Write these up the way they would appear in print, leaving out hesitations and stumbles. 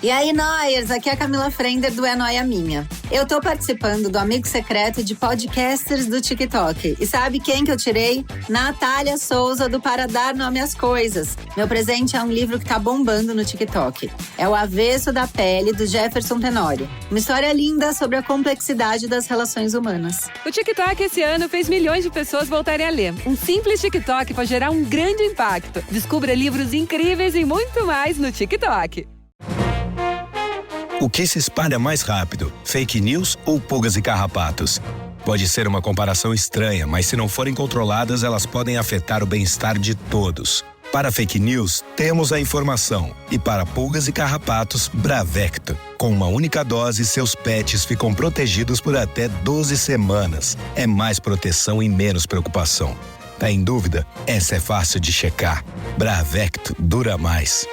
E aí, Noyers, aqui é a Camila Frender do É Noia Minha. Eu tô participando do Amigo Secreto de Podcasters do TikTok. E sabe quem que eu tirei? Natália Souza, do Para Dar Nome às Coisas. Meu presente é um livro que tá bombando no TikTok. É O Avesso da Pele, do Jefferson Tenório. Uma história linda sobre a complexidade das relações humanas. O TikTok esse ano fez milhões de pessoas voltarem a ler. Um simples TikTok pode gerar um grande impacto. Descubra livros incríveis e muito mais no TikTok. O que se espalha mais rápido, fake news ou pulgas e carrapatos? Pode ser uma comparação estranha, mas se não forem controladas, elas podem afetar o bem-estar de todos. Para fake news, temos a informação. E para pulgas e carrapatos, Bravecto. Com uma única dose, seus pets ficam protegidos por até 12 semanas. É mais proteção e menos preocupação. Tá em dúvida? Essa é fácil de checar. Bravecto dura mais.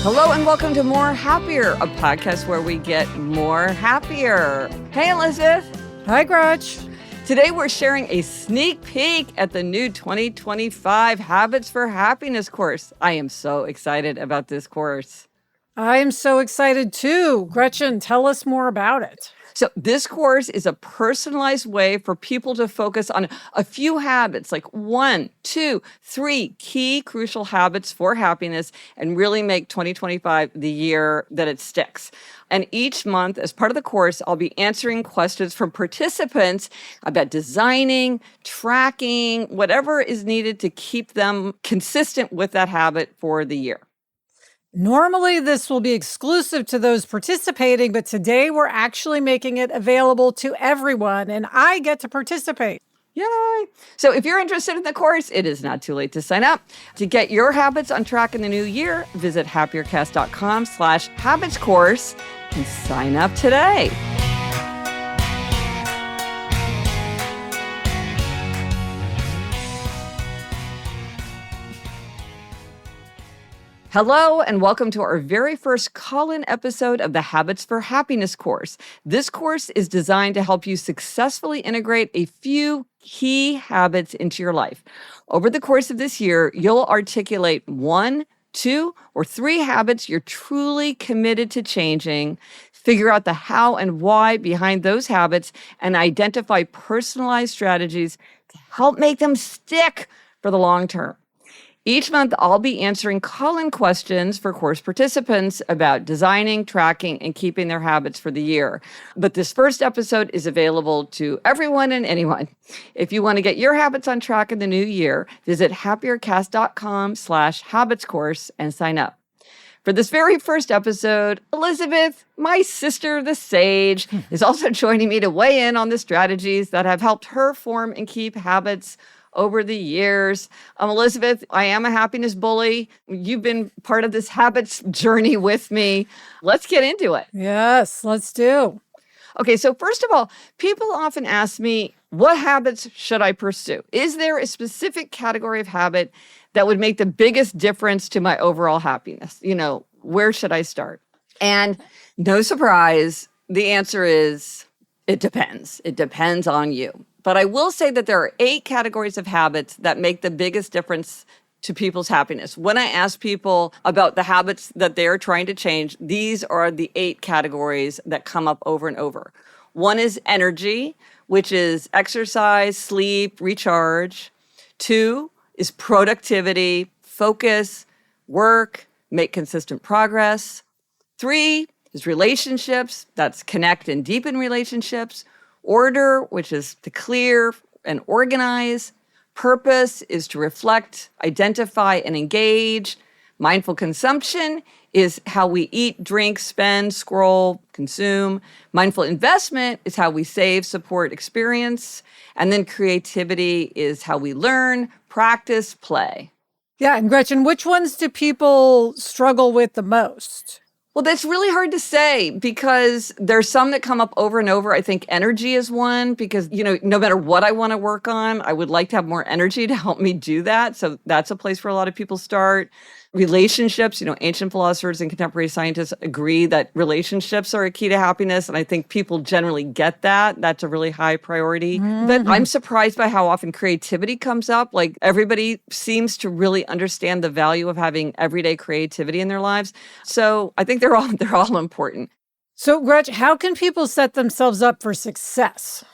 Hello and welcome to More Happier, a podcast where we get more happier. Hey, Elizabeth. Hi, Gretch. Today we're sharing a sneak peek at the new 2025 Habits for Happiness course. I am so excited about this course. I am so excited too. Gretchen, tell us more about it. So this course is a personalized way for people to focus on a few habits, like 1, 2, 3 key crucial habits for happiness, and really make 2025 the year that it sticks. And each month, as part of the course, I'll be answering questions from participants about designing, tracking, whatever is needed to keep them consistent with that habit for the year. Normally, this will be exclusive to those participating, but today we're actually making it available to everyone, and I get to participate. Yay! So if you're interested in the course, it is not too late to sign up. To get your habits on track in the new year, visit happiercast.com/habits course and sign up today. Hello, and welcome to our very first call-in episode of the Habits for Happiness course. This course is designed to help you successfully integrate a few key habits into your life. Over the course of this year, you'll articulate 1, 2, or 3 habits you're truly committed to changing, figure out the how and why behind those habits, and identify personalized strategies to help make them stick for the long term. Each month, I'll be answering call-in questions for course participants about designing, tracking, and keeping their habits for the year. But this first episode is available to everyone and anyone. If you want to get your habits on track in the new year, visit happiercast.com/habits course and sign up. For this very first episode, Elizabeth, my sister, the sage, is also joining me to weigh in on the strategies that have helped her form and keep habits over the years. Elizabeth, I am a happiness bully. You've been part of this habits journey with me. Let's get into it. Yes, let's do. Okay, so first of all, people often ask me, what habits should I pursue? Is there a specific category of habit that would make the biggest difference to my overall happiness? You know, where should I start? And no surprise, the answer is, it depends. It depends on you. But I will say that there are 8 categories of habits that make the biggest difference to people's happiness. When I ask people about the habits that they're trying to change, these are the 8 categories that come up over and over. 1 is energy, which is exercise, sleep, recharge. 2 is productivity, focus, work, make consistent progress. 3 is relationships, that's connect and deepen relationships. Order, which is to clear and organize. Purpose is to reflect, identify, and engage. Mindful consumption is how we eat, drink, spend, scroll, consume. Mindful investment is how we save, support, experience. And then creativity is how we learn, practice, play. Yeah, and Gretchen, which ones do people struggle with the most? Well, that's really hard to say because there's some that come up over and over. I think energy is one because, you know, no matter what I want to work on, I would like to have more energy to help me do that. So that's a place where a lot of people start. Relationships, ancient philosophers and contemporary scientists agree that relationships are a key to happiness. And I think people generally get that. That's a really high priority. But I'm surprised by how often creativity comes up. Like everybody seems to really understand the value of having everyday creativity in their lives. So I think they're all important. So, Gretch, how can people set themselves up for success?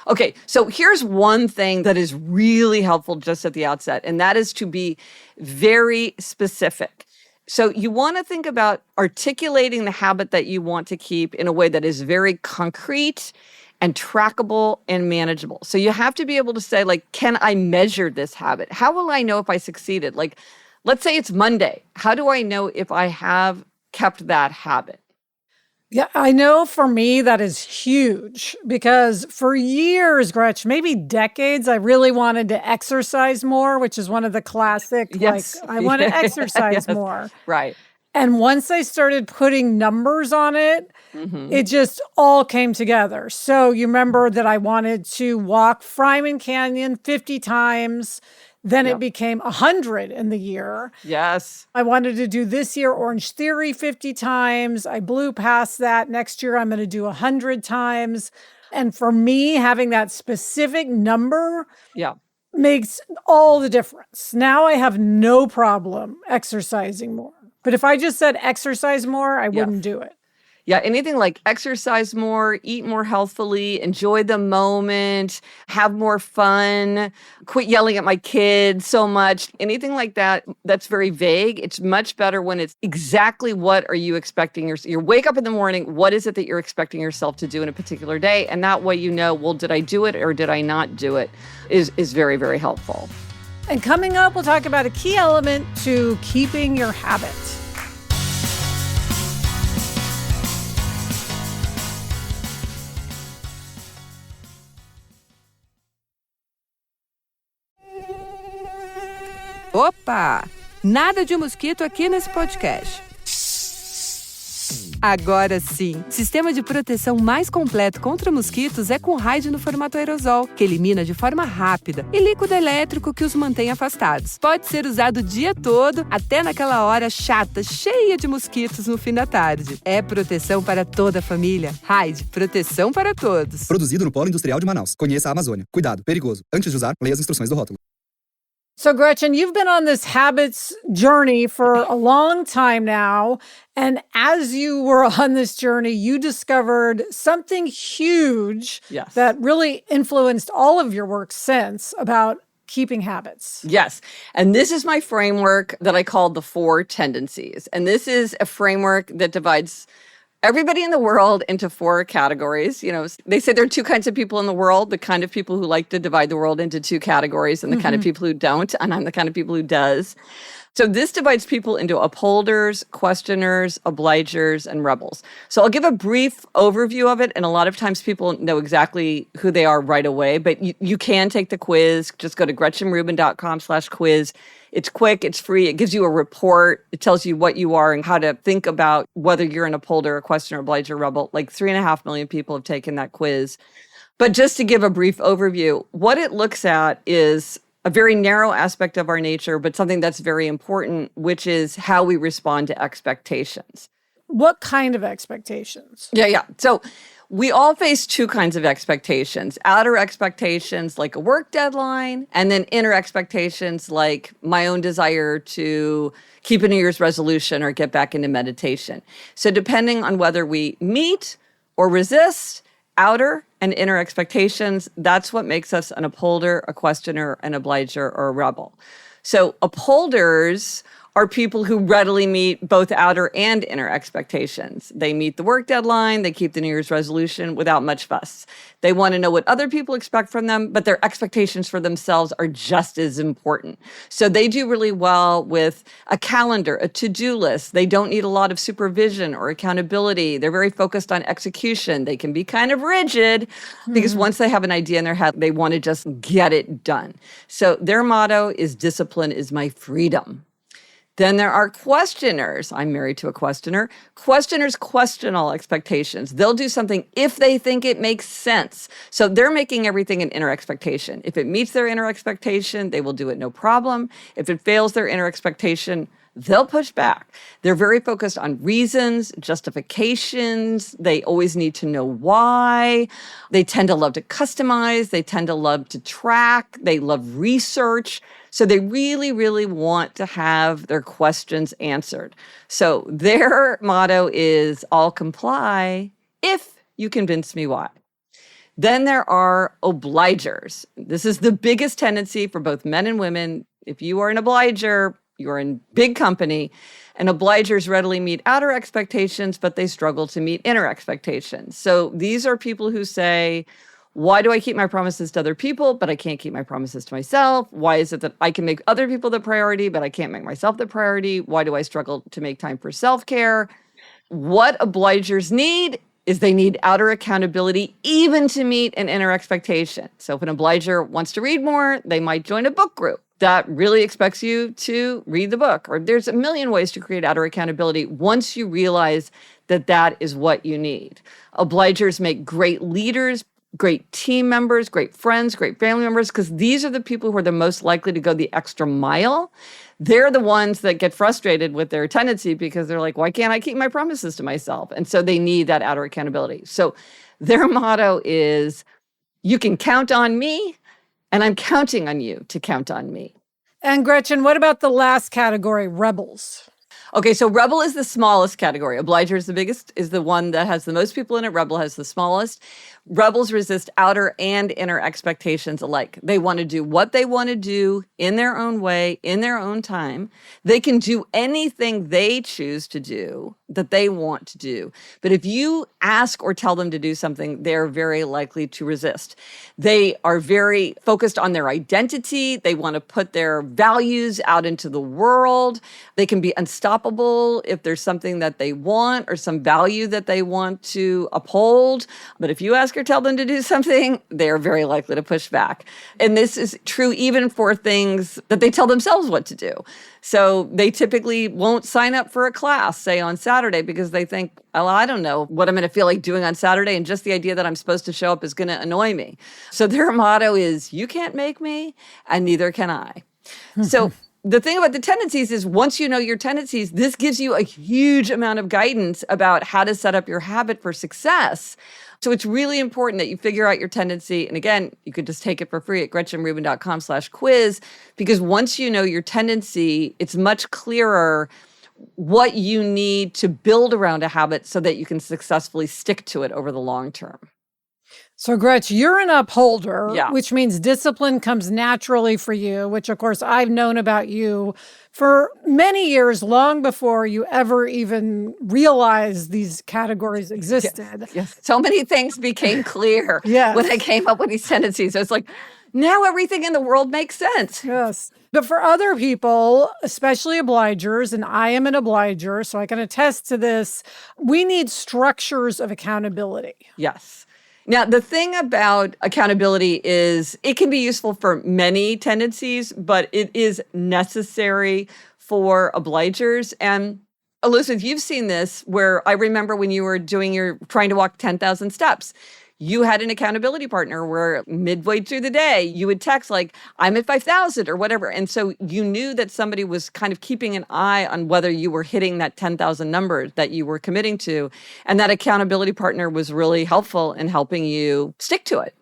Okay, so here's one thing that is really helpful just at the outset, and that is to be very specific. So you want to think about articulating the habit that you want to keep in a way that is very concrete and trackable and manageable. So you have to be able to say, like, can I measure this habit? How will I know if I succeeded? Like, let's say it's Monday. How do I know if I have kept that habit? Yeah, I know for me that is huge because for years, Gretch, maybe decades, I really wanted to exercise more, which is one of the classic, Yes. I want to exercise Yes. more. Right. And once I started putting numbers on it, Mm-hmm. it just all came together. So you remember that I wanted to walk Fryman Canyon 50 times. Then Yep. it became 100 in the year. Yes. I wanted to do this year Orange Theory 50 times. I blew past that. Next year, I'm going to do 100 times. And for me, having that specific number Yeah. makes all the difference. Now I have no problem exercising more. But if I just said exercise more, I wouldn't do it. Yeah, anything like exercise more, eat more healthfully, enjoy the moment, have more fun, quit yelling at my kids so much, anything like that, that's very vague. It's much better when it's exactly what are you expecting. You wake up in the morning, what is it that you're expecting yourself to do in a particular day? And that way well, did I do it or did I not do it is very, very helpful. And coming up, we'll talk about a key element to keeping your habit. Opa! Nada de mosquito aqui nesse podcast. Agora sim, o sistema de proteção mais completo contra mosquitos é com raid no formato aerosol, que elimina de forma rápida, e líquido elétrico que os mantém afastados. Pode ser usado o dia todo, até naquela hora chata, cheia de mosquitos no fim da tarde. É proteção para toda a família. Raid, proteção para todos. Produzido no Polo Industrial de Manaus. Conheça a Amazônia. Cuidado, perigoso. Antes de usar, leia as instruções do rótulo. So, Gretchen, you've been on this habits journey for a long time now. And as you were on this journey, you discovered something huge Yes. that really influenced all of your work since about keeping habits. Yes. And this is my framework that I call the 4 tendencies. And this is a framework that divides everybody in the world into 4 categories. They say there are 2 kinds of people in the world, the kind of people who like to divide the world into 2 categories and the kind of people who don't, and I'm the kind of people who does. So this divides people into upholders, questioners, obligers, and rebels. So I'll give a brief overview of it, and a lot of times people know exactly who they are right away, but you can take the quiz. Just go to GretchenRubin.com/quiz. It's quick, it's free, it gives you a report, it tells you what you are and how to think about whether you're an upholder, a questioner, obliger, rebel. Like 3.5 million people have taken that quiz. But just to give a brief overview, what it looks at is a very narrow aspect of our nature, but something that's very important, which is how we respond to expectations. What kind of expectations? Yeah. So we all face 2 kinds of expectations. Outer expectations like a work deadline, and then inner expectations like my own desire to keep a New Year's resolution or get back into meditation. So depending on whether we meet or resist outer and inner expectations, that's what makes us an upholder, a questioner, an obliger, or a rebel. So upholders are people who readily meet both outer and inner expectations. They meet the work deadline, they keep the New Year's resolution without much fuss. They want to know what other people expect from them, but their expectations for themselves are just as important. So they do really well with a calendar, a to-do list. They don't need a lot of supervision or accountability. They're very focused on execution. They can be kind of rigid because once they have an idea in their head, they want to just get it done. So their motto is discipline is my freedom. Then there are questioners. I'm married to a questioner. Questioners question all expectations. They'll do something if they think it makes sense. So they're making everything an inner expectation. If it meets their inner expectation, they will do it no problem. If it fails their inner expectation, they'll push back. They're very focused on reasons, justifications. They always need to know why. They tend to love to customize. They tend to love to track. They love research. So they really, really want to have their questions answered. So their motto is, I'll comply if you convince me why. Then there are obligers. This is the biggest tendency for both men and women. If you are an obliger, you're in big company, and obligers readily meet outer expectations, but they struggle to meet inner expectations. So these are people who say, why do I keep my promises to other people, but I can't keep my promises to myself? Why is it that I can make other people the priority, but I can't make myself the priority? Why do I struggle to make time for self-care? What obligers need is they need outer accountability even to meet an inner expectation. So if an obliger wants to read more, they might join a book group that really expects you to read the book. Or there's a million ways to create outer accountability once you realize that that is what you need. Obligers make great leaders, great team members, great friends, great family members, because these are the people who are the most likely to go the extra mile. They're the ones that get frustrated with their tendency because they're like, why can't I keep my promises to myself? And so they need that outer accountability. So their motto is, you can count on me, and I'm counting on you to count on me. And Gretchen, what about the last category, rebels? Okay, so rebel is the smallest category. Obliger is the biggest, is the one that has the most people in it. Rebel has the smallest. Rebels resist outer and inner expectations alike. They want to do what they want to do in their own way, in their own time. They can do anything they choose to do that they want to do. But if you ask or tell them to do something, they're very likely to resist. They are very focused on their identity. They want to put their values out into the world. They can be unstoppable if there's something that they want or some value that they want to uphold. But if you ask or tell them to do something, they're very likely to push back. And this is true even for things that they tell themselves what to do. So they typically won't sign up for a class, say on Saturday, because they think, well, I don't know what I'm going to feel like doing on Saturday. And just the idea that I'm supposed to show up is going to annoy me. So their motto is, you can't make me, and neither can I. So the thing about the tendencies is once you know your tendencies, this gives you a huge amount of guidance about how to set up your habit for success. So it's really important that you figure out your tendency. And again, you could just take it for free at gretchenrubin.com/quiz, because once you know your tendency, it's much clearer what you need to build around a habit so that you can successfully stick to it over the long term. So, Gretch, you're an upholder, Yeah. which means discipline comes naturally for you, which, of course, I've known about you for many years, long before you ever even realized these categories existed. Yes. So many things became clear when I came up with these tendencies. So it's like, now everything in the world makes sense. Yes. But for other people, especially obligers, and I am an obliger, so I can attest to this, we need structures of accountability. Yes. Now, the thing about accountability is it can be useful for many tendencies, but it is necessary for obligers. And Elizabeth, you've seen this where I remember when you were trying to walk 10,000 steps. You had an accountability partner where midway through the day, you would text like, I'm at 5,000 or whatever. And so you knew that somebody was kind of keeping an eye on whether you were hitting that 10,000 number that you were committing to. And that accountability partner was really helpful in helping you stick to it.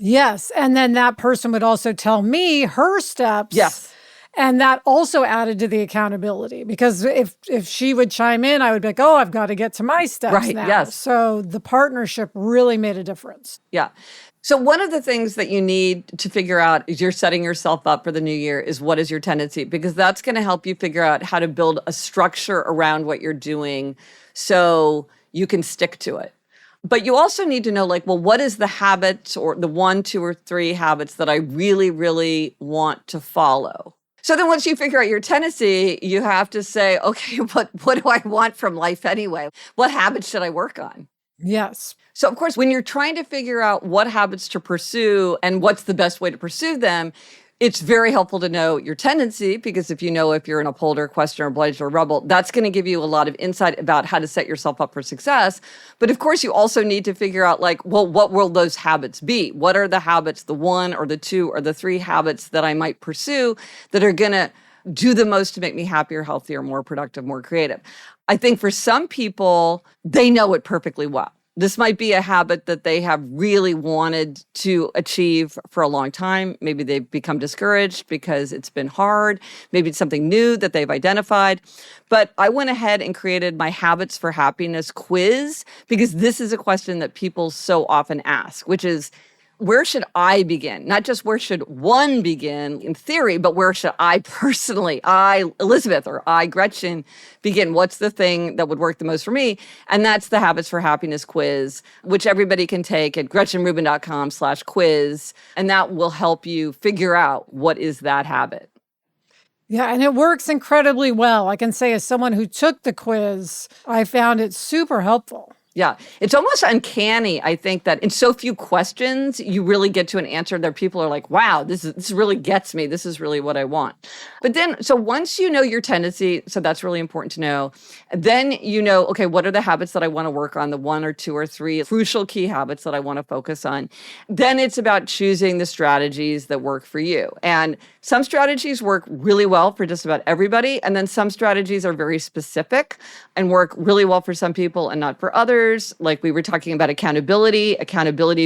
Yes. And then that person would also tell me her steps. Yes. And that also added to the accountability, because if she would chime in, I would be like, oh, I've got to get to my steps now. Yes. So the partnership really made a difference. Yeah. So one of the things that you need to figure out as you're setting yourself up for the new year is what is your tendency, because that's going to help you figure out how to build a structure around what you're doing so you can stick to it. But you also need to know, like, well, what is the habit or the 1, 2, or 3 habits that I really, really want to follow? So then once you figure out your tendency, you have to say, okay, what do I want from life anyway? What habits should I work on? Yes. So of course, when you're trying to figure out what habits to pursue and what's the best way to pursue them, it's very helpful to know your tendency, because if you know if you're an upholder, questioner, obliger, or rebel, that's going to give you a lot of insight about how to set yourself up for success. But of course, you also need to figure out, like, well, what will those habits be? What are the habits, the 1 or the 2 or the 3 habits that I might pursue that are going to do the most to make me happier, healthier, more productive, more creative. I think for some people, they know it perfectly well. This might be a habit that they have really wanted to achieve for a long time. Maybe they've become discouraged because it's been hard. Maybe it's something new that they've identified. But I went ahead and created my Habits for Happiness quiz because this is a question that people so often ask, which is, where should I begin? Not just where should one begin in theory, but where should I personally, I, Elizabeth, or I, Gretchen, begin? What's the thing that would work the most for me? And that's the Habits for Happiness quiz, which everybody can take at gretchenrubin.com/quiz. And that will help you figure out what is that habit. Yeah, and it works incredibly well. I can say as someone who took the quiz, I found it super helpful. Yeah, it's almost uncanny, I think, that in so few questions, you really get to an answer that people are like, wow, this really gets me. This is really what I want. But then, so once you know your tendency, so that's really important to know, then you know, okay, what are the habits that I want to work on, the 1 or 2 or 3 crucial key habits that I want to focus on. Then it's about choosing the strategies that work for you. And some strategies work really well for just about everybody. And then some strategies are very specific and work really well for some people and not for others. Like we were talking about accountability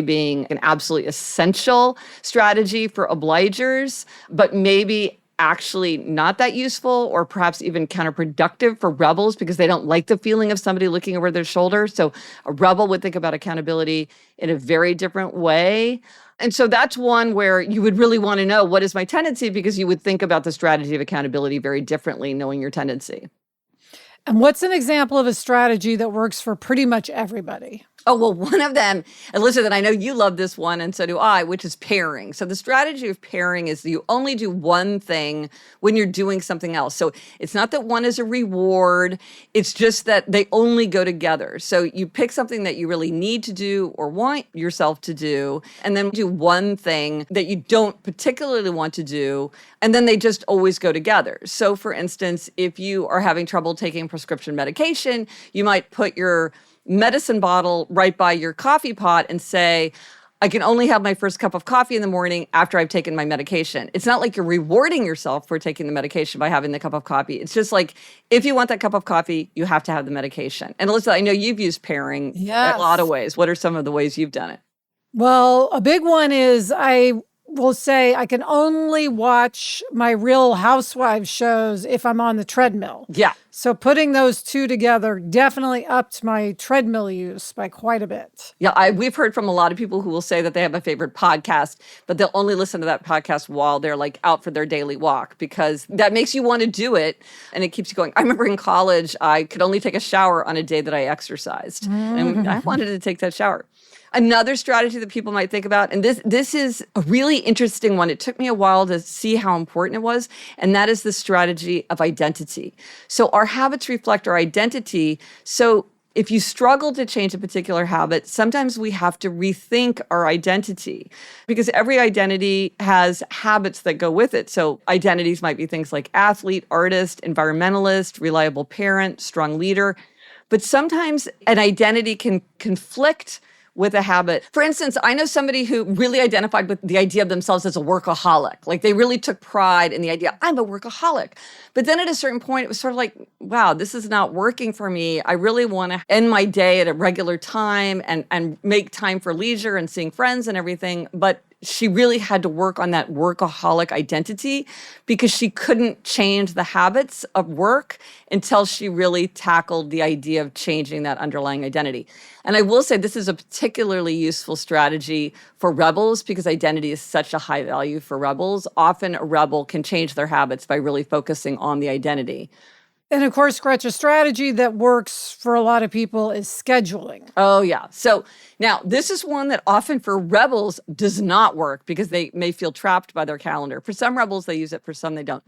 being an absolutely essential strategy for obligers, but maybe actually not that useful or perhaps even counterproductive for rebels because they don't like the feeling of somebody looking over their shoulder. So a rebel would think about accountability in a very different way. And so that's one where you would really want to know, what is my tendency? Because you would think about the strategy of accountability very differently, knowing your tendency. And what's an example of a strategy that works for pretty much everybody? Oh, well, one of them, Elizabeth, I know you love this one, and so do I, which is pairing. So the strategy of pairing is you only do one thing when you're doing something else. So it's not that one is a reward. It's just that they only go together. So you pick something that you really need to do or want yourself to do, and then do one thing that you don't particularly want to do, and then they just always go together. So for instance, if you are having trouble taking prescription medication, you might put your medicine bottle right by your coffee pot and say, I can only have my first cup of coffee in the morning after I've taken my medication. It's not like you're rewarding yourself for taking the medication by having the cup of coffee. It's just like, if you want that cup of coffee, you have to have the medication. And Alyssa, I know you've used pairing in a lot of ways. What are some of the ways you've done it? Well, a big one is I will say I can only watch my Real Housewives shows if I'm on the treadmill. Yeah. So putting those two together definitely upped my treadmill use by quite a bit. Yeah, we've heard from a lot of people who will say that they have a favorite podcast, but they'll only listen to that podcast while they're like out for their daily walk because that makes you want to do it and it keeps you going. I remember in college, I could only take a shower on a day that I exercised. And I wanted to take that shower. Another strategy that people might think about, and this is a really interesting one. It took me a while to see how important it was, and that is the strategy of identity. So our habits reflect our identity. So if you struggle to change a particular habit, sometimes we have to rethink our identity because every identity has habits that go with it. So identities might be things like athlete, artist, environmentalist, reliable parent, strong leader. But sometimes an identity can conflict with a habit. For instance, I know somebody who really identified with the idea of themselves as a workaholic. Like they really took pride in the idea, I'm a workaholic. But then at a certain point, it was sort of like, wow, this is not working for me. I really want to end my day at a regular time and make time for leisure and seeing friends and everything. But she really had to work on that workaholic identity because she couldn't change the habits of work until she really tackled the idea of changing that underlying identity. And I will say this is a particularly useful strategy for rebels because identity is such a high value for rebels. Often a rebel can change their habits by really focusing on the identity. And of course, Gretch, a strategy that works for a lot of people is scheduling. Oh, yeah. So now this is one that often for rebels does not work because they may feel trapped by their calendar. For some rebels, they use it. For some, they don't.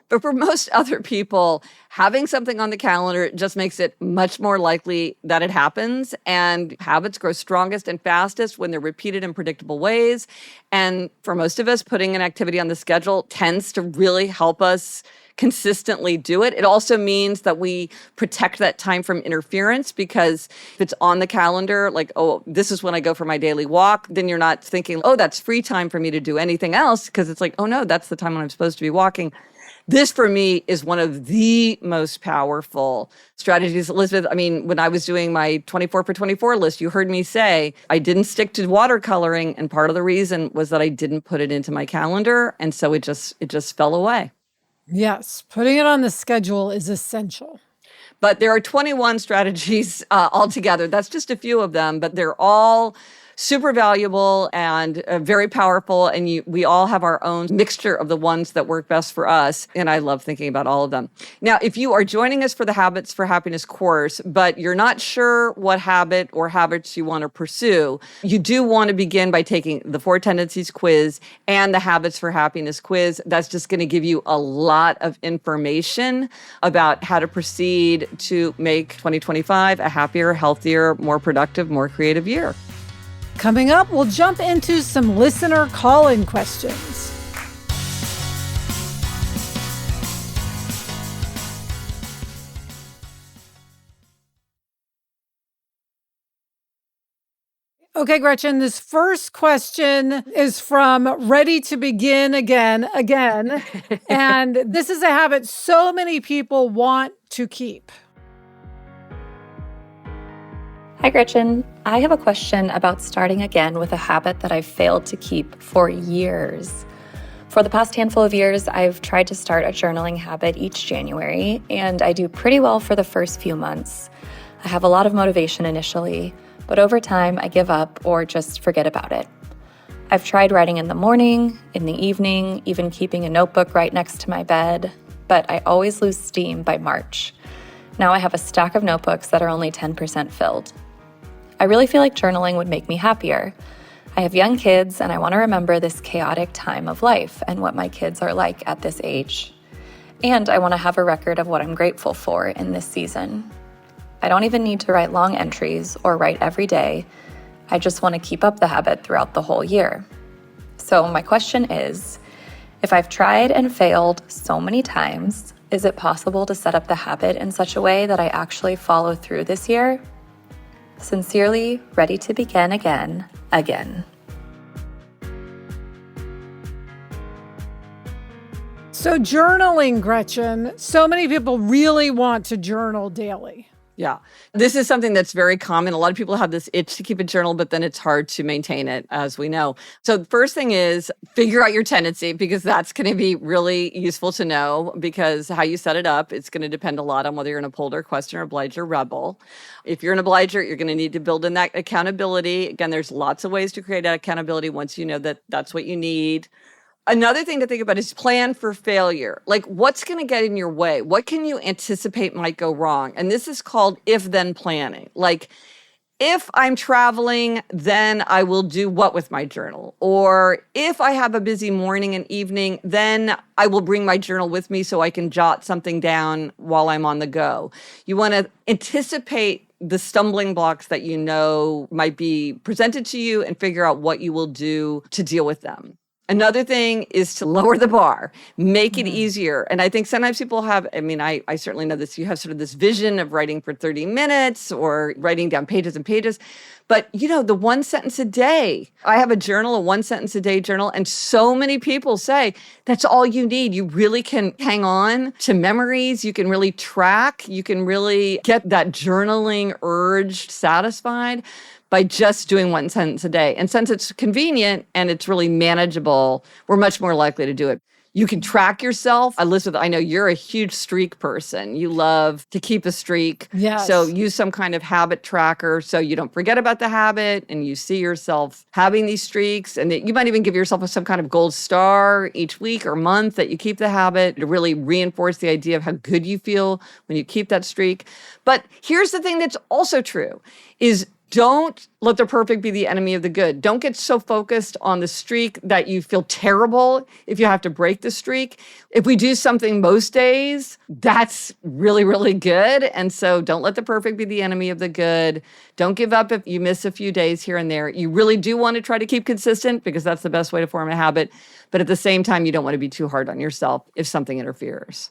But for most other people, having something on the calendar just makes it much more likely that it happens. And habits grow strongest and fastest when they're repeated in predictable ways. And for most of us, putting an activity on the schedule tends to really help us consistently do it. It also means that we protect that time from interference because if it's on the calendar, like, oh, this is when I go for my daily walk, then you're not thinking, oh, that's free time for me to do anything else because it's like, oh no, that's the time when I'm supposed to be walking. This, for me, is one of the most powerful strategies. Elizabeth, I mean, when I was doing my 24 for 24 list, you heard me say I didn't stick to watercoloring. And part of the reason was that I didn't put it into my calendar. And so it just fell away. Yes, putting it on the schedule is essential. But there are 21 strategies altogether. That's just a few of them, but they're all super valuable and very powerful. And we all have our own mixture of the ones that work best for us. And I love thinking about all of them. Now, if you are joining us for the Habits for Happiness course, but you're not sure what habit or habits you want to pursue, you do want to begin by taking the 4 Tendencies quiz and the Habits for Happiness quiz. That's just going to give you a lot of information about how to proceed to make 2025 a happier, healthier, more productive, more creative year. Coming up, we'll jump into some listener call-in questions. Okay, Gretchen, this first question is from Ready to Begin Again. And this is a habit so many people want to keep. Hi, Gretchen. I have a question about starting again with a habit that I've failed to keep for years. For the past handful of years, I've tried to start a journaling habit each January, and I do pretty well for the first few months. I have a lot of motivation initially, but over time I give up or just forget about it. I've tried writing in the morning, in the evening, even keeping a notebook right next to my bed, but I always lose steam by March. Now I have a stack of notebooks that are only 10% filled. I really feel like journaling would make me happier. I have young kids and I want to remember this chaotic time of life and what my kids are like at this age. And I want to have a record of what I'm grateful for in this season. I don't even need to write long entries or write every day. I just want to keep up the habit throughout the whole year. So my question is, if I've tried and failed so many times, is it possible to set up the habit in such a way that I actually follow through this year? Sincerely, Ready to Begin Again. So journaling, Gretchen, so many people really want to journal daily. Yeah. This is something that's very common. A lot of people have this itch to keep a journal, but then it's hard to maintain it, as we know. So the first thing is figure out your tendency, because that's going to be really useful to know, because how you set it up, it's going to depend a lot on whether you're an upholder, questioner, obliger, rebel. If you're an obliger, you're going to need to build in that accountability. Again, there's lots of ways to create that accountability once you know that that's what you need. Another thing to think about is plan for failure. Like, what's going to get in your way? What can you anticipate might go wrong? And this is called if-then planning. Like, if I'm traveling, then I will do what with my journal? Or if I have a busy morning and evening, then I will bring my journal with me so I can jot something down while I'm on the go. You want to anticipate the stumbling blocks that you know might be presented to you and figure out what you will do to deal with them. Another thing is to lower the bar, make it easier. And I think sometimes people have, I certainly know this, you have sort of this vision of writing for 30 minutes or writing down pages and pages. But, the 1 sentence a day, I have a journal, a 1 sentence a day journal, and so many people say that's all you need. You really can hang on to memories. You can really track. You can really get that journaling urge satisfied by just doing 1 sentence a day. And since it's convenient and it's really manageable, we're much more likely to do it. You can track yourself. Elizabeth, I know you're a huge streak person. You love to keep a streak. Yes. So use some kind of habit tracker so you don't forget about the habit and you see yourself having these streaks. And that you might even give yourself some kind of gold star each week or month that you keep the habit to really reinforce the idea of how good you feel when you keep that streak. But here's the thing that's also true is don't let the perfect be the enemy of the good. Don't get so focused on the streak that you feel terrible if you have to break the streak. If we do something most days, that's really, really good. And so don't let the perfect be the enemy of the good. Don't give up if you miss a few days here and there. You really do want to try to keep consistent because that's the best way to form a habit. But at the same time, you don't want to be too hard on yourself if something interferes.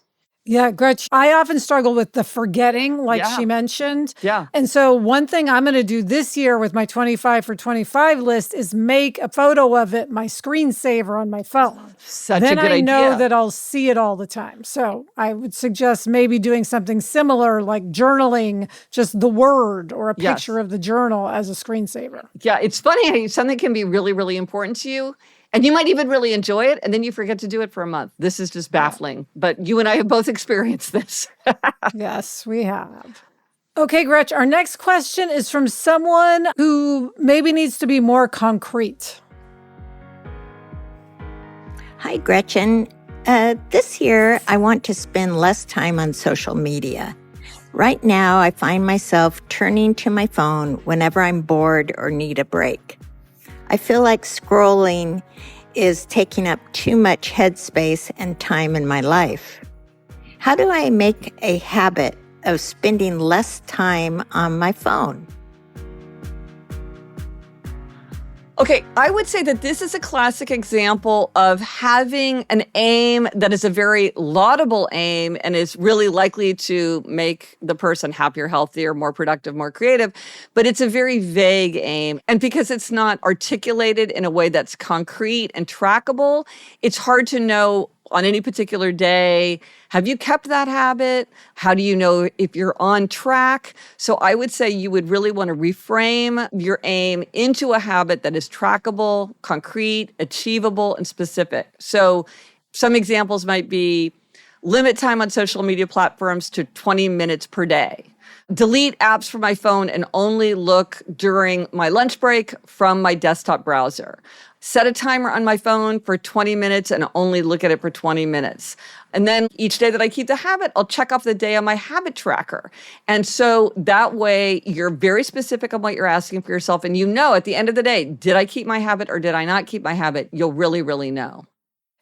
Yeah, Gretchen, I often struggle with the forgetting, like Yeah. she mentioned. Yeah. And so one thing I'm going to do this year with my 25 for 25 list is make a photo of it, my screensaver on my phone. Such Then a good I know idea. that I'll see it all the time. So I would suggest maybe doing something similar, like journaling, just the word or a Yes. picture of the journal as a screensaver. Yeah, it's funny how something can be really, really important to you, and you might even really enjoy it, and then you forget to do it for a month. This is just baffling, but you and I have both experienced this. Yes, we have. Okay, Gretch, our next question is from someone who maybe needs to be more concrete. Hi, Gretchen. This year, I want to spend less time on social media. Right now, I find myself turning to my phone whenever I'm bored or need a break. I feel like scrolling is taking up too much headspace and time in my life. How do I make a habit of spending less time on my phone? Okay, I would say that this is a classic example of having an aim that is a very laudable aim and is really likely to make the person happier, healthier, more productive, more creative, but it's a very vague aim. And because it's not articulated in a way that's concrete and trackable, it's hard to know on any particular day, have you kept that habit? How do you know if you're on track? So I would say you would really want to reframe your aim into a habit that is trackable, concrete, achievable, and specific. So some examples might be limit time on social media platforms to 20 minutes per day. Delete apps from my phone and only look during my lunch break from my desktop browser. Set a timer on my phone for 20 minutes and only look at it for 20 minutes. And then each day that I keep the habit, I'll check off the day on my habit tracker. And so that way you're very specific on what you're asking for yourself. And you know at the end of the day, did I keep my habit or did I not keep my habit? You'll really, really know.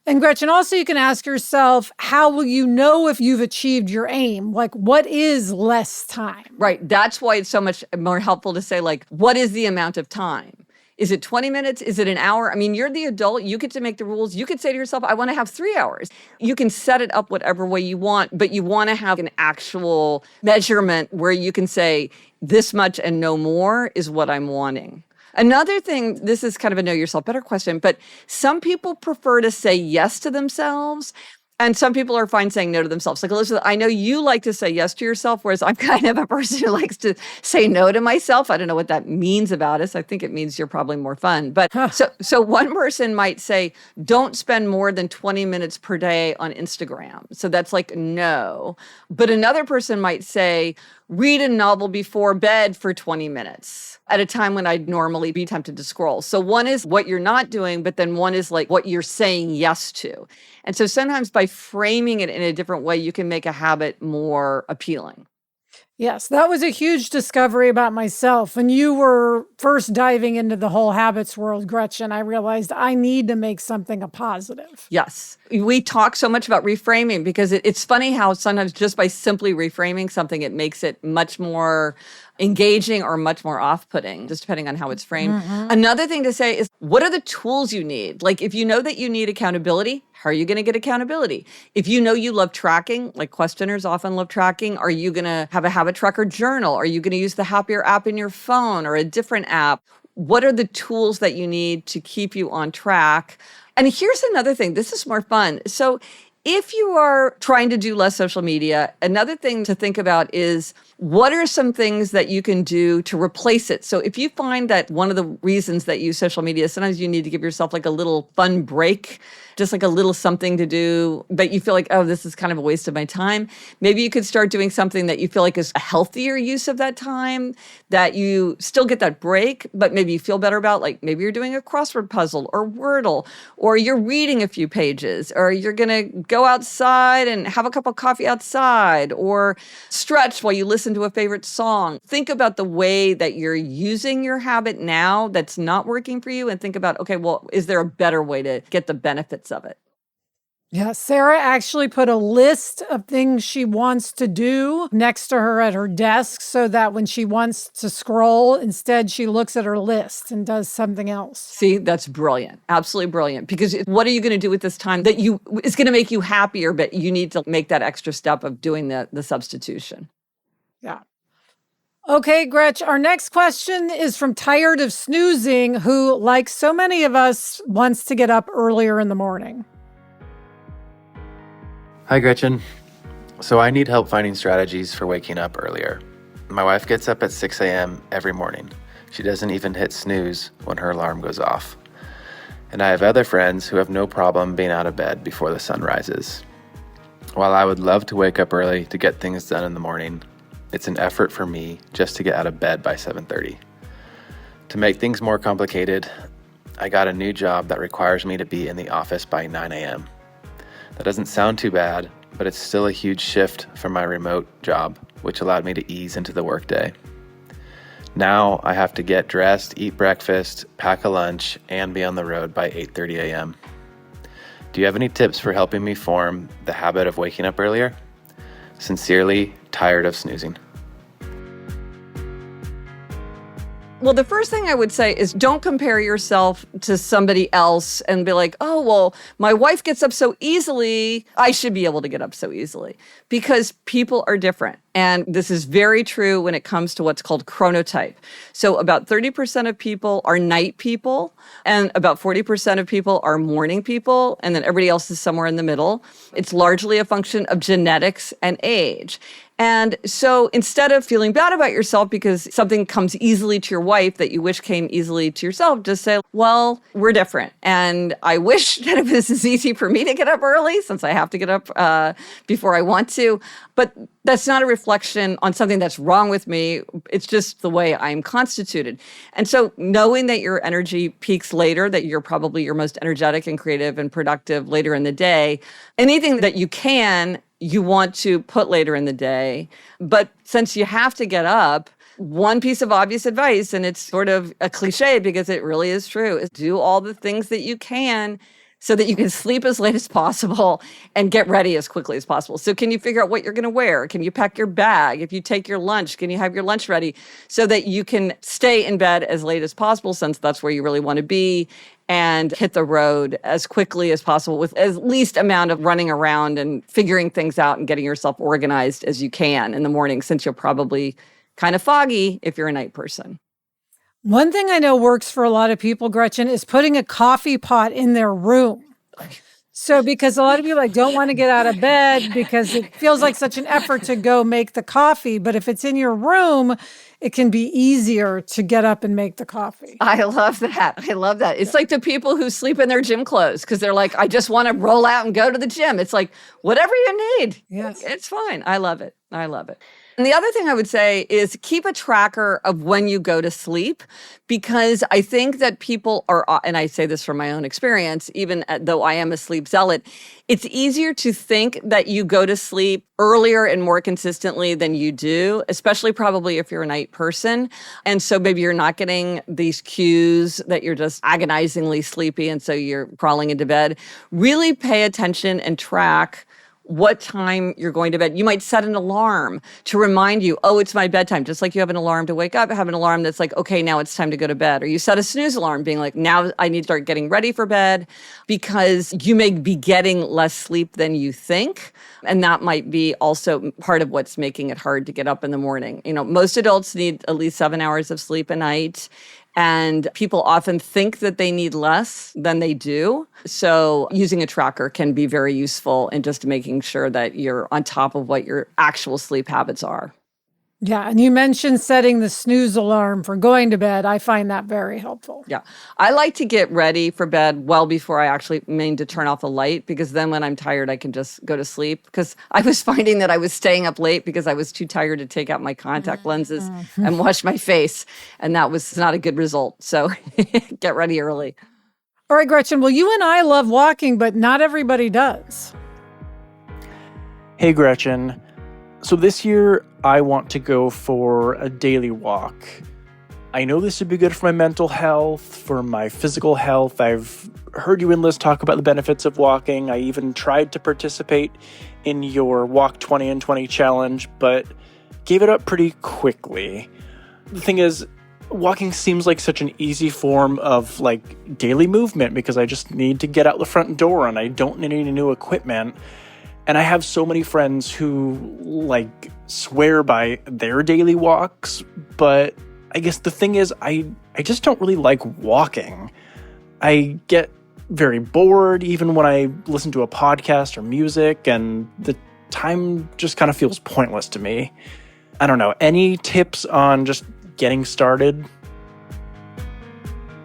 And Gretchen, also you can ask yourself, how will you know if you've achieved your aim? Like, what is less time? Right. That's why it's so much more helpful to say, like, what is the amount of time? Is it 20 minutes? Is it an hour? I mean, you're the adult. You get to make the rules. You could say to yourself, I want to have 3 hours. You can set it up whatever way you want, but you want to have an actual measurement where you can say, this much and no more is what I'm wanting. Another thing, this is kind of a know yourself better question, but some people prefer to say yes to themselves. And some people are fine saying no to themselves. Like, Elizabeth, I know you like to say yes to yourself, whereas I'm kind of a person who likes to say no to myself. I don't know what that means about us. I think it means you're probably more fun. But so one person might say, don't spend more than 20 minutes per day on Instagram. So that's like no. But another person might say, read a novel before bed for 20 minutes at a time when I'd normally be tempted to scroll. So one is what you're not doing, but then one is like what you're saying yes to. And so sometimes by framing it in a different way, you can make a habit more appealing. Yes, that was a huge discovery about myself. When you were first diving into the whole habits world, Gretchen, I realized I need to make something a positive. Yes. We talk so much about reframing because it's funny how sometimes just by simply reframing something, it makes it much more engaging or much more off-putting, just depending on how it's framed. Mm-hmm. Another thing to say is, what are the tools you need? Like, if you know that you need accountability, how are you going to get accountability? If you know you love tracking, like questioners often love tracking, are you going to have a habit tracker journal? Are you going to use the Happier app in your phone or a different app? What are the tools that you need to keep you on track? And here's another thing. This is more fun. So if you are trying to do less social media, another thing to think about is, what are some things that you can do to replace it? So if you find that one of the reasons that you use social media, sometimes you need to give yourself like a little fun break, just like a little something to do, but you feel like, oh, this is kind of a waste of my time. Maybe you could start doing something that you feel like is a healthier use of that time, that you still get that break, but maybe you feel better about. Like maybe you're doing a crossword puzzle or Wordle, or you're reading a few pages, or you're going to go outside and have a cup of coffee outside, or stretch while you listen to a favorite song. Think about the way that you're using your habit now that's not working for you, and think about, okay, well, is there a better way to get the benefits of it? Yeah, Sarah actually put a list of things she wants to do next to her at her desk so that when she wants to scroll, instead she looks at her list and does something else. See, that's brilliant. Absolutely brilliant. Because what are you going to do with this time that is going to make you happier, but you need to make that extra step of doing the substitution. Yeah. Okay, Gretch, our next question is from Tired of Snoozing, who, like so many of us, wants to get up earlier in the morning. Hi, Gretchen. So I need help finding strategies for waking up earlier. My wife gets up at 6 a.m. every morning. She doesn't even hit snooze when her alarm goes off. And I have other friends who have no problem being out of bed before the sun rises. While I would love to wake up early to get things done in the morning, it's an effort for me just to get out of bed by 7:30. To make things more complicated, I got a new job that requires me to be in the office by 9 a.m. That doesn't sound too bad, but it's still a huge shift from my remote job, which allowed me to ease into the workday. Now I have to get dressed, eat breakfast, pack a lunch, and be on the road by 8:30 a.m. Do you have any tips for helping me form the habit of waking up earlier? Sincerely, Tired of Snoozing. Well, the first thing I would say is don't compare yourself to somebody else and be like, oh, well, my wife gets up so easily, I should be able to get up so easily. Because people are different. And this is very true when it comes to what's called chronotype. So about 30% of people are night people, and about 40% of people are morning people, and then everybody else is somewhere in the middle. It's largely a function of genetics and age. And so instead of feeling bad about yourself because something comes easily to your wife that you wish came easily to yourself, just say, well, we're different. And I wish that it was as easy for me to get up early since I have to get up before I want to. But that's not a reflection on something that's wrong with me. It's just the way I'm constituted. And so knowing that your energy peaks later, that you're probably your most energetic and creative and productive later in the day, anything that you want to put later in the day. But since you have to get up, one piece of obvious advice, and it's sort of a cliche because it really is true, is do all the things that you can so that you can sleep as late as possible and get ready as quickly as possible. So can you figure out what you're going to wear? Can you pack your bag? If you take your lunch, can you have your lunch ready so that you can stay in bed as late as possible, since that's where you really want to be, and hit the road as quickly as possible with as least amount of running around and figuring things out and getting yourself organized as you can in the morning, since you're probably kind of foggy if you're a night person. One thing I know works for a lot of people, Gretchen, is putting a coffee pot in their room. So because a lot of people don't want to get out of bed because it feels like such an effort to go make the coffee. But if it's in your room, it can be easier to get up and make the coffee. I love that. I love that. It's like the people who sleep in their gym clothes because they're like, I just want to roll out and go to the gym. It's like, whatever you need. Yes. It's fine. I love it. I love it. And the other thing I would say is keep a tracker of when you go to sleep, because I think that people are, and I say this from my own experience, even though I am a sleep zealot, it's easier to think that you go to sleep earlier and more consistently than you do, especially probably if you're a night person. And so maybe you're not getting these cues that you're just agonizingly sleepy and so you're crawling into bed. Really pay attention and track what time you're going to bed. You might set an alarm to remind you, oh, it's my bedtime. Just like you have an alarm to wake up, have an alarm that's like, okay, now it's time to go to bed. Or you set a snooze alarm being like, now I need to start getting ready for bed, because you may be getting less sleep than you think. And that might be also part of what's making it hard to get up in the morning. You know, most adults need at least 7 hours of sleep a night. And people often think that they need less than they do. So using a tracker can be very useful in just making sure that you're on top of what your actual sleep habits are. Yeah, and you mentioned setting the snooze alarm for going to bed. I find that very helpful. Yeah. I like to get ready for bed well before I actually mean to turn off the light, because then when I'm tired, I can just go to sleep. Because I was finding that I was staying up late because I was too tired to take out my contact lenses and wash my face. And that was not a good result. So get ready early. All right, Gretchen. Well, you and I love walking, but not everybody does. Hey, Gretchen. So this year, I want to go for a daily walk. I know this would be good for my mental health, for my physical health. I've heard you and Liz talk about the benefits of walking. I even tried to participate in your Walk 20 and 20 challenge, but gave it up pretty quickly. The thing is, walking seems like such an easy form of daily movement because I just need to get out the front door and I don't need any new equipment. And I have so many friends who swear by their daily walks, but I guess the thing is I just don't really like walking. I get very bored even when I listen to a podcast or music, and the time just kind of feels pointless to me. I don't know. Any tips on just getting started?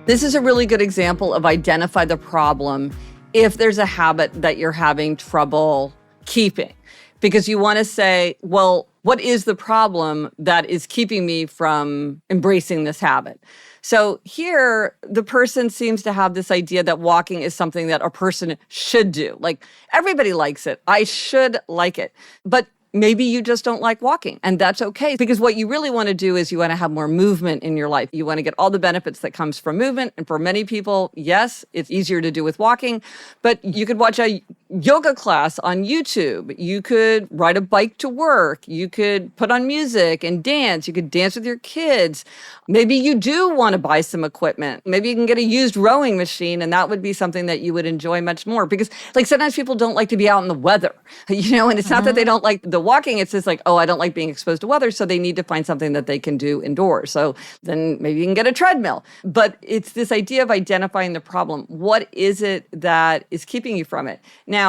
This is a really good example of identify the problem if there's a habit that you're having trouble keeping. Because you want to say, well, what is the problem that is keeping me from embracing this habit? So here, the person seems to have this idea that walking is something that a person should do. Like, everybody likes it. I should like it. But maybe you just don't like walking, and that's okay. Because what you really want to do is you want to have more movement in your life. You want to get all the benefits that comes from movement. And for many people, yes, it's easier to do with walking, but you could watch a yoga class on YouTube. You could ride a bike to work. You could put on music and dance. You could dance with your kids. Maybe you do want to buy some equipment. Maybe you can get a used rowing machine, and that would be something that you would enjoy much more. Because sometimes people don't like to be out in the weather, and it's not that they don't like the walking. It's just oh, I don't like being exposed to weather. So they need to find something that they can do indoors. So then maybe you can get a treadmill. But it's this idea of identifying the problem. What is it that is keeping you from it? Now,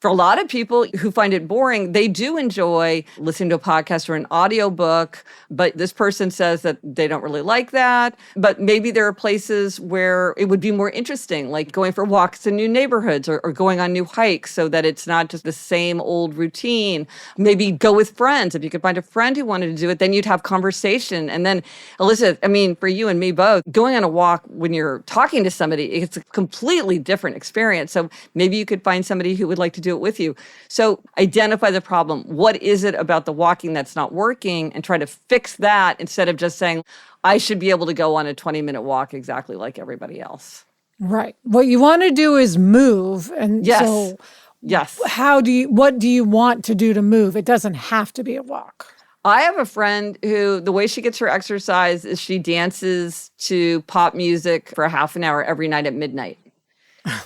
for a lot of people who find it boring, they do enjoy listening to a podcast or an audiobook, but this person says that they don't really like that. But maybe there are places where it would be more interesting, like going for walks in new neighborhoods or going on new hikes so that it's not just the same old routine. Maybe go with friends. If you could find a friend who wanted to do it, then you'd have conversation. And then, Alyssa, for you and me both, going on a walk when you're talking to somebody, it's a completely different experience. So maybe you could find somebody who would like to do it with you. So identify the problem. What is it about the walking that's not working, and try to fix that instead of just saying, I should be able to go on a 20-minute walk exactly like everybody else. Right. What you want to do is move. And yes. So yes. What do you want to do to move? It doesn't have to be a walk. I have a friend who, the way she gets her exercise is she dances to pop music for a half an hour every night at midnight.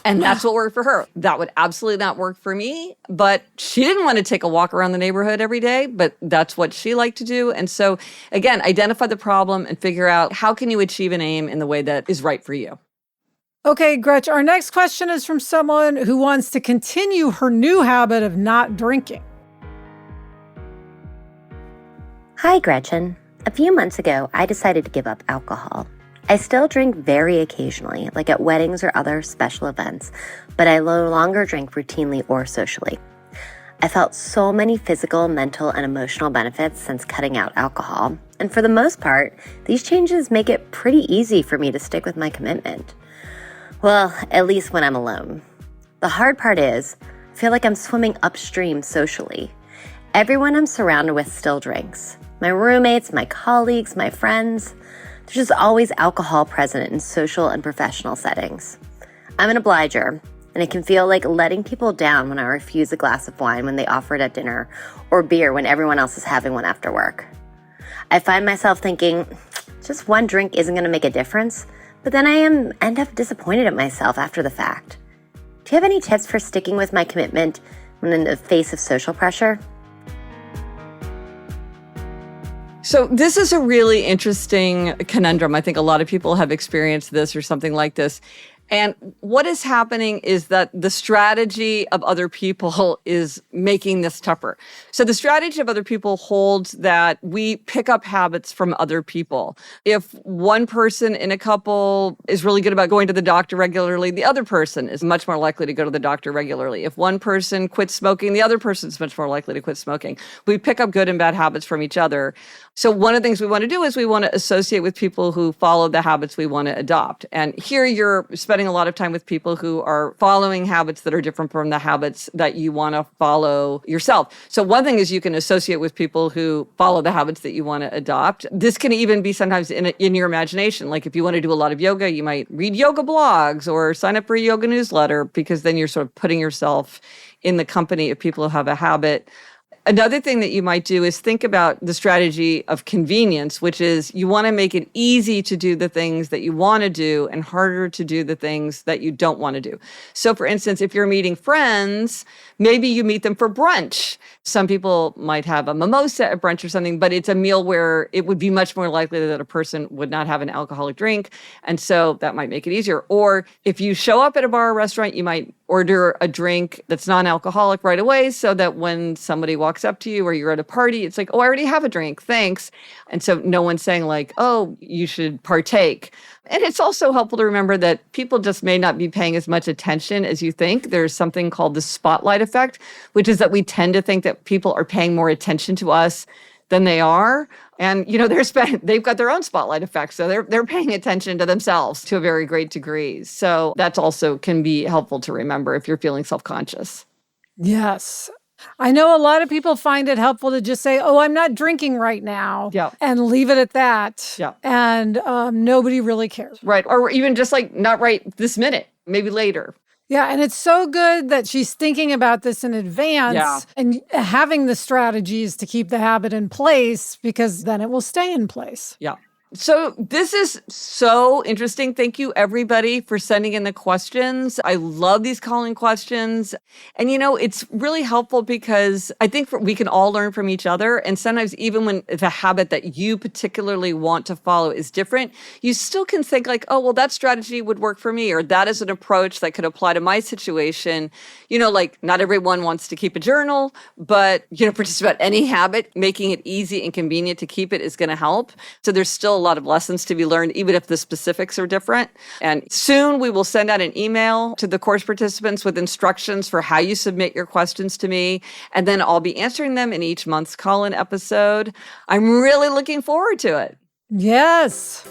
And that's what worked for her. That would absolutely not work for me. But she didn't want to take a walk around the neighborhood every day, but that's what she liked to do. And so, again, identify the problem and figure out how can you achieve an aim in the way that is right for you. Okay, Gretch, our next question is from someone who wants to continue her new habit of not drinking. Hi, Gretchen. A few months ago, I decided to give up alcohol. I still drink very occasionally, like at weddings or other special events, but I no longer drink routinely or socially. I felt so many physical, mental, and emotional benefits since cutting out alcohol, and for the most part, these changes make it pretty easy for me to stick with my commitment. Well, at least when I'm alone. The hard part is, I feel like I'm swimming upstream socially. Everyone I'm surrounded with still drinks. My roommates, my colleagues, my friends. There's just always alcohol present in social and professional settings. I'm an obliger, and it can feel like letting people down when I refuse a glass of wine when they offer it at dinner, or beer when everyone else is having one after work. I find myself thinking, just one drink isn't going to make a difference, but then I end up disappointed at myself after the fact. Do you have any tips for sticking with my commitment when in the face of social pressure? So this is a really interesting conundrum. I think a lot of people have experienced this or something like this. And what is happening is that the strategy of other people is making this tougher. So the strategy of other people holds that we pick up habits from other people. If one person in a couple is really good about going to the doctor regularly, the other person is much more likely to go to the doctor regularly. If one person quits smoking, the other person is much more likely to quit smoking. We pick up good and bad habits from each other. So one of the things we want to do is we want to associate with people who follow the habits we want to adopt. And here you're, especially spending a lot of time with people who are following habits that are different from the habits that you want to follow yourself. So one thing is you can associate with people who follow the habits that you want to adopt. This can even be sometimes in your imagination. Like if you want to do a lot of yoga, you might read yoga blogs or sign up for a yoga newsletter, because then you're sort of putting yourself in the company of people who have a habit. Another thing that you might do is think about the strategy of convenience, which is you want to make it easy to do the things that you want to do and harder to do the things that you don't want to do. So for instance, if you're meeting friends, maybe you meet them for brunch. Some people might have a mimosa at brunch or something, but it's a meal where it would be much more likely that a person would not have an alcoholic drink. And so that might make it easier. Or if you show up at a bar or restaurant, you might order a drink that's non-alcoholic right away, so that when somebody walks up to you or you're at a party, it's like, oh, I already have a drink, thanks. And so no one's saying like, oh, you should partake. And it's also helpful to remember that people just may not be paying as much attention as you think. There's something called the spotlight effect, which is that we tend to think that people are paying more attention to us than they are. And, you know, they've got their own spotlight effect. So they're paying attention to themselves to a very great degree. So that's also can be helpful to remember if you're feeling self-conscious. Yes. I know a lot of people find it helpful to just say, oh, I'm not drinking right now. Yeah. And leave it at that. Yeah. And nobody really cares. Right. Or even just like not right this minute, maybe later. Yeah, and it's so good that she's thinking about this in advance and having the strategies to keep the habit in place, because then it will stay in place. Yeah. So this is so interesting. Thank you, everybody, for sending in the questions. I love these calling questions. And, you know, it's really helpful because I think we can all learn from each other. And sometimes even when the habit that you particularly want to follow is different, you still can think like, oh, well, that strategy would work for me, or that is an approach that could apply to my situation. You know, like not everyone wants to keep a journal, but, you know, for just about any habit, making it easy and convenient to keep it is going to help. So there's still a lot of lessons to be learned, even if the specifics are different. And soon we will send out an email to the course participants with instructions for how you submit your questions to me. And then I'll be answering them in each month's call-in episode. I'm really looking forward to it. Yes.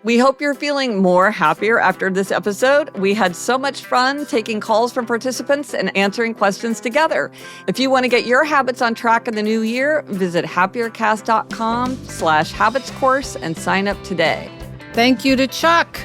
We hope you're feeling more happier after this episode. We had so much fun taking calls from participants and answering questions together. If you want to get your habits on track in the new year, visit happiercast.com/habits course and sign up today. Thank you to Chuck.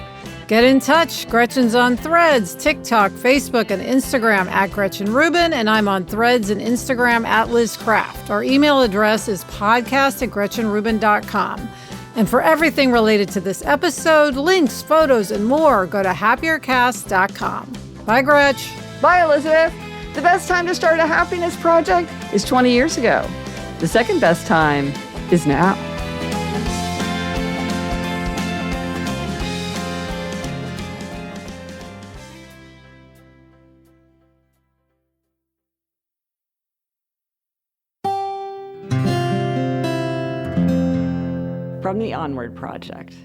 Get in touch. Gretchen's on Threads, TikTok, Facebook, and Instagram at Gretchen Rubin, and I'm on Threads and Instagram at Liz Craft. Our email address is podcast@gretchenrubin.com. And for everything related to this episode, links, photos, and more, go to happiercast.com. Bye, Gretch. Bye, Elizabeth. The best time to start a happiness project is 20 years ago. The second best time is now. From the Onward Project.